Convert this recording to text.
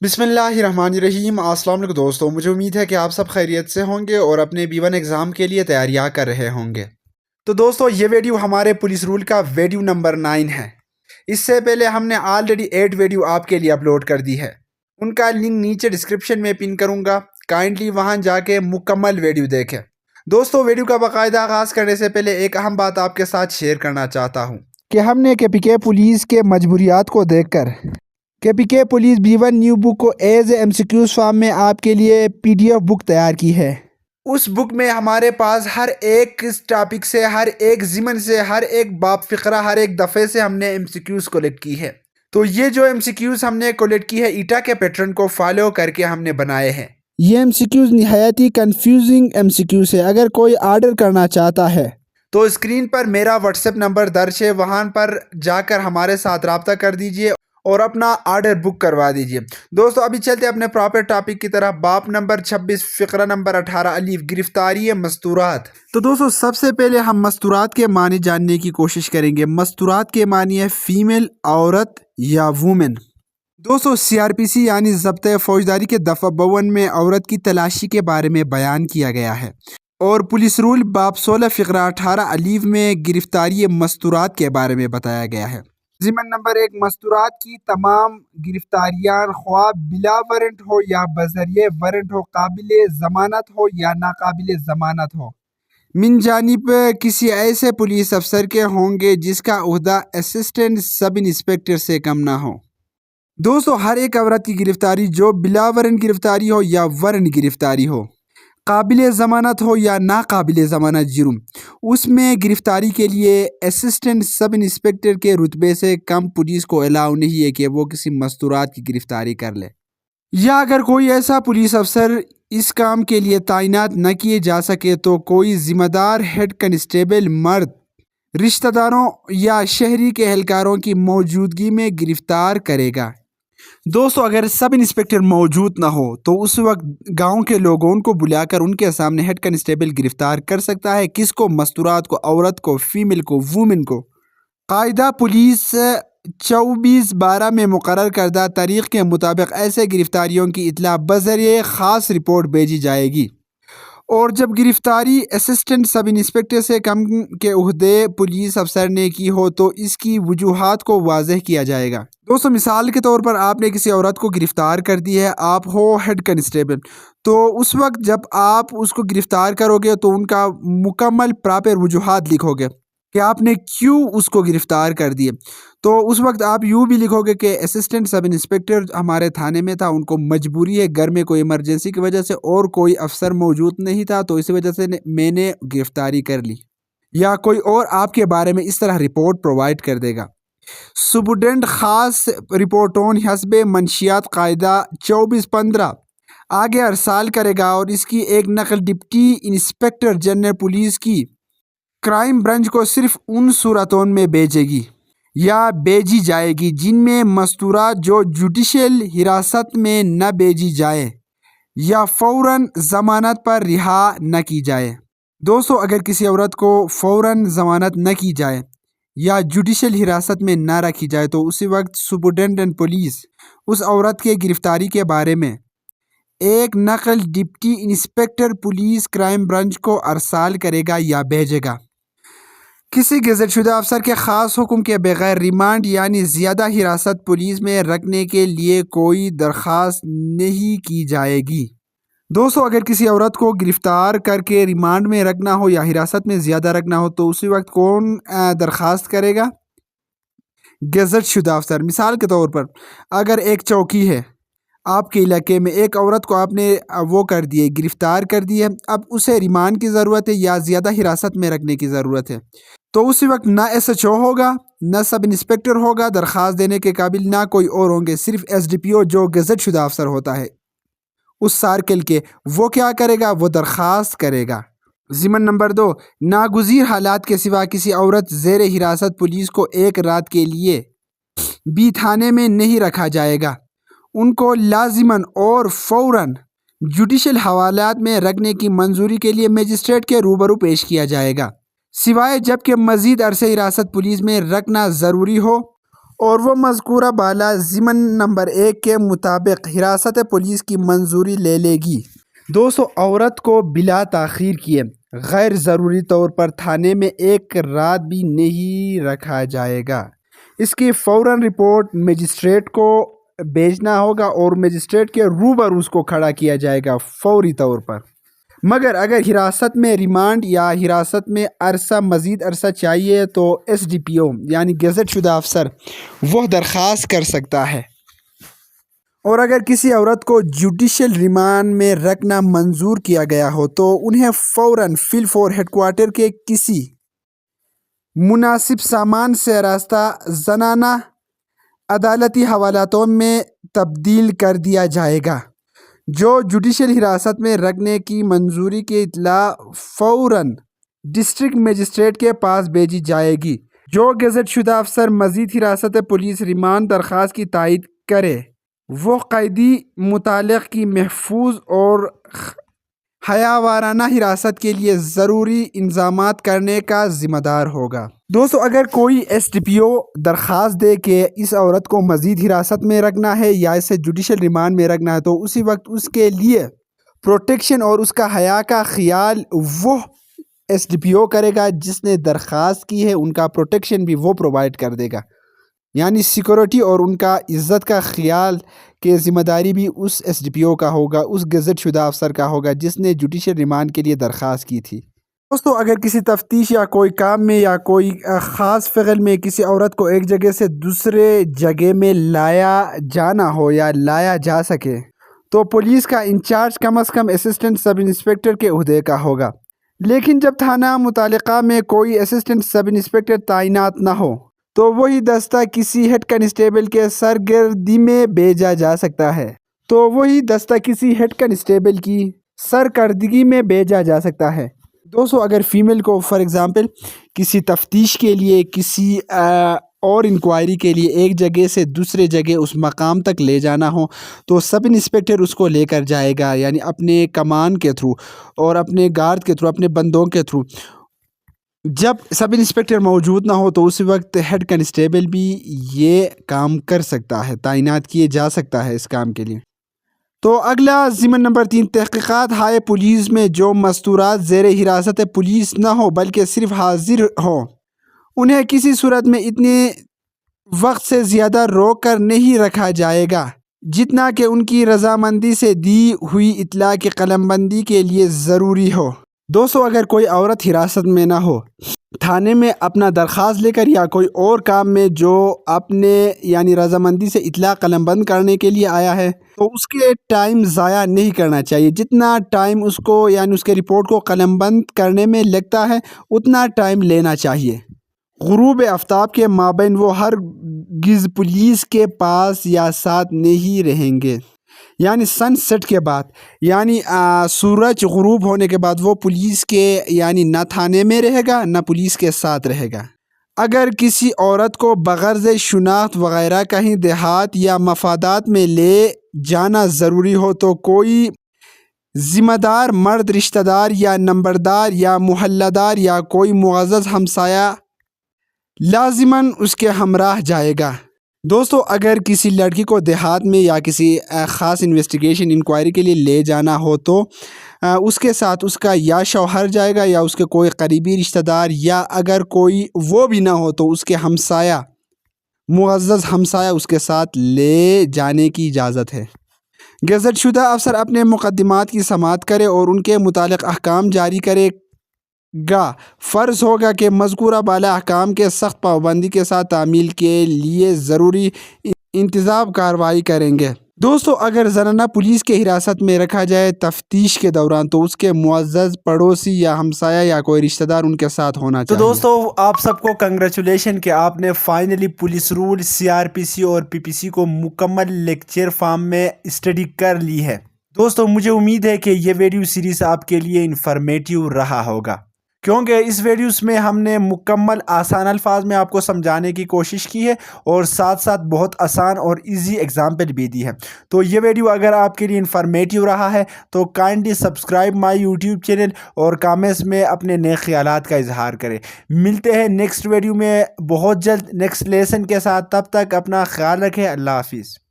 बिस्मिल्लाहिर्रहमानिर्रहीम। अस्सलाम वालेकुम दोस्तों, मुझे उम्मीद है कि आप सब खैरियत से होंगे और अपने B1 एग्ज़ाम के लिए तैयारियां कर रहे होंगे। तो दोस्तों, ये वीडियो हमारे पुलिस रूल का वीडियो नंबर 9 है। इससे पहले हमने ऑलरेडी 8 वीडियो आपके लिए अपलोड कर दी है। उनका लिंक नीचे डिस्क्रिप्शन में पिन करूँगा, काइंडली वहाँ जाके मुकम्मल वीडियो देखें। दोस्तों, वीडियो का बाकायदा आगाज़ करने से पहले एक अहम बात आपके साथ शेयर करना चाहता हूँ कि हमने KPK पुलिस के मजबूरियात को देखकर KPK police B1 new book को एज MCQs फॉर्म में आपके लिए PDF बुक तैयार की है। उस बुक में हमारे पास हर एक टॉपिक से, हर एक ज़िमन से, हर एक बाब फ़िक्रा, हर एक दफ़े से हमने MCQs कलेक्ट की है। तो ये जो MCQs हमने कलेक्ट की है, ईटा के पैटर्न को फॉलो करके हमने बनाए हैं। ये MCQs निहायत ही कन्फ्यूजिंग MCQs है। अगर कोई ऑर्डर करना चाहता है तो स्क्रीन पर मेरा WhatsApp नंबर दर्ज है, वहाँ पर जाकर हमारे साथ रब्ता कर दीजिए और अपना ऑर्डर बुक करवा दीजिए। दोस्तों, अभी चलते हैं अपने प्रॉपर टॉपिक की तरफ। बाप नंबर 26 फ़िक्रा नंबर 18 अलीफ गिरफ्तारी मस्तूरात। तो दोस्तों, सबसे पहले हम मस्तूरात के मानी जानने की कोशिश करेंगे। मस्तूरात के मानी है फीमेल, औरत या वुमेन। दोस्तों, CRPC यानी ज़ब्त फौजदारी के दफ़ा 52 में औरत की तलाशी के बारे में बयान किया गया है और पुलिस रूल बाब 16 फ़िक्रा 18 अलीफ में गिरफ्तारी मस्तूरात के बारे में बताया गया है। ज़िमन नंबर 1, मस्तूरात की तमाम गिरफ्तारियाँ ख्वाह बिला वारंट हो या बज़रिए वारंट हो, काबिल ज़मानत हो या नाकाबिल ज़मानत हो, मिन जानिब किसी ऐसे पुलिस अफसर के होंगे जिसका ओहदा असिस्टेंट सब इंस्पेक्टर से कम ना हो। दोस्तों, हर एक औरत की गिरफ्तारी जो बिला वारंट गिरफ्तारी हो या वारंट गिरफ्तारी हो, काबिल ज़मानत हो या नाकाबिल ज़मानत जुर्म, उसमें गिरफ्तारी के लिए असिस्टेंट सब इंस्पेक्टर के रुतबे से कम पुलिस को अलाउ नहीं है कि वो किसी मस्तूरात की गिरफ्तारी कर ले। या अगर कोई ऐसा पुलिस अफसर इस काम के लिए तैनात न किए जा सके तो कोई ज़िम्मेदार हेड कांस्टेबल मर्द रिश्तेदारों या शहरी के एहलकारों की मौजूदगी में गिरफ्तार करेगा। दोस्तों, अगर सब इंस्पेक्टर मौजूद ना हो तो उस वक्त गांव के लोगों को बुलाकर उनके सामने हेड कांस्टेबल गिरफ्तार कर सकता है। किसको? मस्तूरात को, औरत को, फीमेल को, वुमेन को। कायदा पुलिस 24/12 में मुकर्रर करदा तारीख के मुताबिक ऐसे गिरफ्तारियों की इत्तला बज़रिए ख़ास रिपोर्ट भेजी जाएगी और जब गिरफ्तारी असिस्टेंट सब इंस्पेक्टर से कम के ओहदे पुलिस अफसर ने की हो तो इसकी वजूहात को वाज़ेह किया जाएगा। दोस्तों, मिसाल के तौर पर आपने किसी औरत को गिरफ्तार कर दी है, आप हो हेड कांस्टेबल, तो उस वक्त जब आप उसको गिरफ्तार करोगे तो उनका मुकम्मल प्रॉपर वजूहात लिखोगे कि आपने क्यों उसको गिरफ्तार कर दिए। तो उस वक्त आप यूँ भी लिखोगे कि असिस्टेंट सब इंस्पेक्टर हमारे थाने में था, उनको मजबूरी है, घर में कोई इमरजेंसी की वजह से और कोई अफसर मौजूद नहीं था तो इसी वजह से मैंने गिरफ्तारी कर ली। या कोई और आपके बारे में इस तरह रिपोर्ट प्रोवाइड कर देगा। सुबुडेंट ख़ास रिपोर्टों हस्बे मंशियात कायदा 24/15 आगे अरसाल करेगा और इसकी एक नकल डिप्टी इंस्पेक्टर जनरल पुलिस की क्राइम ब्रांच को सिर्फ उन सूरतों में भेजेगी या भेजी जाएगी जिनमें मस्तूरात जो जुडिशियल हिरासत में न भेजी जाए या फ़ौरन ज़मानत पर रिहा न की जाए। दोस्तों, अगर किसी औरत को फ़ौरन ज़मानत न की जाए या जुडिशियल हिरासत में न रखी जाए तो उसी वक्त सुपरिटेंडेंट पुलिस उस औरत के गिरफ्तारी के बारे में एक नकल deputy inspector police crime branch को अरसाल करेगा या भेजेगा। किसी गज़टशुदा अफसर के ख़ास हुक्म के बगैर रिमांड यानी ज़्यादा हिरासत पुलिस में रखने के लिए कोई दरख्वास्त नहीं की जाएगी। दोस्तों, अगर किसी औरत को गिरफ्तार करके रिमांड में रखना हो या हिरासत में ज़्यादा रखना हो तो उसी वक्त कौन दरख्वास्त करेगा? गज़टशुदा अफसर। मिसाल के तौर पर अगर एक चौकी है आपके इलाके में, एक औरत को आपने वो कर दिए, गिरफ्तार कर दिए, अब उसे रिमांड की ज़रूरत है या ज़्यादा हिरासत में रखने की ज़रूरत है, तो उसी वक्त ना SHO होगा, ना सब इंस्पेक्टर होगा दरख्वास्त देने के काबिल, ना कोई और होंगे, सिर्फ SDPO जो गज़टशुदा अफसर होता है उस सर्कल के, वो क्या करेगा? वो दरख्वास्त करेगा। ज़िमन नंबर 2, नागुज़ीर हालात के सिवा किसी औरत ज़ेर हिरासत पुलिस को एक रात के लिए भी थाने में नहीं रखा जाएगा। उनको लाजिमन और फ़ौरन जुडिशल हवालात में रखने की मंजूरी के लिए मजिस्ट्रेट के रूबरू पेश किया जाएगा, सिवाय जबकि मज़ीद अरसे हिरासत पुलिस में रखना ज़रूरी हो اور وہ مذکورہ بالا ضمن نمبر 1 کے مطابق حراست پولیس کی منظوری لے لے گی۔ دوستو، عورت کو بلا تاخیر کیے غیر ضروری طور پر تھانے میں ایک رات بھی نہیں رکھا جائے گا۔ اس کی فوراً رپورٹ مجسٹریٹ کو بھیجنا ہوگا اور مجسٹریٹ کے روبرو اس کو کھڑا کیا جائے گا فوری طور پر۔ مگر اگر حراست میں ریمانڈ یا حراست میں مزید عرصہ چاہیے تو SDPO یعنی گیزٹ شدہ افسر وہ درخواست کر سکتا ہے۔ اور اگر کسی عورت کو جوڈیشل ریمانڈ میں رکھنا منظور کیا گیا ہو تو انہیں فوراً فور ہیڈ کوارٹر کے کسی مناسب سامان سے راستہ زنانہ عدالتی حوالاتوں میں تبدیل کر دیا جائے گا۔ جو جوڈیشل حراست میں رکھنے کی منظوری کی اطلاع فوراً ڈسٹرکٹ مجسٹریٹ کے پاس بھیجی جائے گی۔ جو گیزٹ شدہ افسر مزید حراست پولیس ریمانڈ درخواست کی تائید کرے وہ قیدی متعلق کی محفوظ اور حیاوارانہ حراست کے لیے ضروری انتظامات کرنے کا ذمہ دار ہوگا۔ دوستو، اگر کوئی SDPO درخواست دے کہ اس عورت کو مزید حراست میں رکھنا ہے یا اسے جوڈیشل ریمانڈ میں رکھنا ہے تو اسی وقت اس کے لیے پروٹیکشن اور اس کا حیا کا خیال وہ SDPO کرے گا جس نے درخواست کی ہے، ان کا پروٹیکشن بھی وہ پرووائڈ کر دے گا، یعنی سیکورٹی اور ان کا عزت کا خیال کی ذمہ داری بھی اس SDPO کا ہوگا، اس گزٹ شدہ افسر کا ہوگا جس نے جوڈیشل ریمانڈ کے لیے درخواست کی تھی۔ دوستو، اگر کسی تفتیش یا کوئی کام میں یا کوئی خاص فعل میں کسی عورت کو ایک جگہ سے دوسرے جگہ میں لایا جانا ہو یا لایا جا سکے تو پولیس کا انچارج کم از کم اسسٹنٹ سب انسپکٹر کے عہدے کا ہوگا۔ لیکن جب تھانہ متعلقہ میں کوئی اسسٹنٹ سب انسپکٹر تعینات نہ ہو تو وہی دستہ کسی ہیڈ کانسٹیبل کے سرگردی میں بھیجا جا سکتا ہے۔ دوستو، اگر فیمیل کو فار ایگزامپل کسی تفتیش کے لیے کسی اور انکوائری کے لیے ایک جگہ سے دوسرے جگہ اس مقام تک لے جانا ہو تو سب انسپکٹر اس کو لے کر جائے گا، یعنی اپنے کمان کے تھرو اور اپنے گارڈ کے تھرو، اپنے بندوں کے تھرو۔ جب سب انسپکٹر موجود نہ ہو تو اس وقت ہیڈ کانسٹیبل بھی یہ کام کر سکتا ہے، تعینات کیے جا سکتا ہے اس کام کے لیے۔ تو اگلا ضمن نمبر 3، تحقیقات ہائے پولیس میں جو مستورات زیر حراست پولیس نہ ہو بلکہ صرف حاضر ہوں انہیں کسی صورت میں اتنے وقت سے زیادہ روک کر نہیں رکھا جائے گا جتنا کہ ان کی رضامندی سے دی ہوئی اطلاع کی قلم بندی کے لیے ضروری ہو۔ دوستو، اگر کوئی عورت حراست میں نہ ہو، تھانے میں اپنا درخواست لے کر یا کوئی اور کام میں جو اپنے یعنی رضامندی سے اطلاع قلم بند کرنے کے لیے آیا ہے تو اس کے ٹائم ضائع نہیں کرنا چاہیے۔ جتنا ٹائم اس کو یعنی اس کے رپورٹ کو قلم بند کرنے میں لگتا ہے اتنا ٹائم لینا چاہیے۔ غروب آفتاب کے مابین وہ ہرگز پولیس کے پاس یا ساتھ نہیں رہیں گے، یعنی سن سیٹ کے بعد، یعنی سورج غروب ہونے کے بعد وہ پولیس کے یعنی نہ تھانے میں رہے گا نہ پولیس کے ساتھ رہے گا۔ اگر کسی عورت کو بغرض شناخت وغیرہ کہیں دیہات یا مفادات میں لے جانا ضروری ہو تو کوئی ذمہ دار مرد رشتہ دار یا نمبردار یا محلہ دار یا کوئی معزز ہمسایہ لازماً اس کے ہمراہ جائے گا۔ دوستو، اگر کسی لڑکی کو دیہات میں یا کسی خاص انویسٹیگیشن انکوائری کے لیے لے جانا ہو تو اس کے ساتھ اس کا یا شوہر جائے گا یا اس کے کوئی قریبی رشتہ دار، یا اگر کوئی وہ بھی نہ ہو تو اس کے ہمسایہ، معزز ہمسایہ اس کے ساتھ لے جانے کی اجازت ہے۔ گزٹ شدہ افسر اپنے مقدمات کی سماعت کرے اور ان کے متعلق احکام جاری کرے گا۔ فرض ہوگا کہ مذکورہ بالا احکام کے سخت پابندی کے ساتھ تعمیل کے لیے ضروری انتظام کارروائی کریں گے۔ دوستو، اگر زنانہ پولیس کے حراست میں رکھا جائے تفتیش کے دوران تو اس کے معزز پڑوسی یا ہمسایہ یا کوئی رشتہ دار ان کے ساتھ ہونا چاہیے۔ تو دوستو، آپ سب کو کنگریچولیشن کہ آپ نے فائنلی پولیس رول، CRPC اور PPC کو مکمل لیکچر فارم میں اسٹڈی کر لی ہے۔ دوستو، مجھے امید ہے کہ یہ ویڈیو سیریز آپ کے لیے انفارمیٹیو رہا ہوگا۔ کیونکہ اس ویڈیوز میں ہم نے مکمل آسان الفاظ میں آپ کو سمجھانے کی کوشش کی ہے اور ساتھ ساتھ بہت آسان اور ایزی ایگزامپل بھی دی ہے۔ تو یہ ویڈیو اگر آپ کے لیے انفارمیٹیو رہا ہے تو کائنڈلی سبسکرائب مائی یوٹیوب چینل اور کامنٹس میں اپنے نئے خیالات کا اظہار کریں۔ ملتے ہیں نیکسٹ ویڈیو میں بہت جلد نیکسٹ لیسن کے ساتھ، تب تک اپنا خیال رکھیں۔ اللہ حافظ۔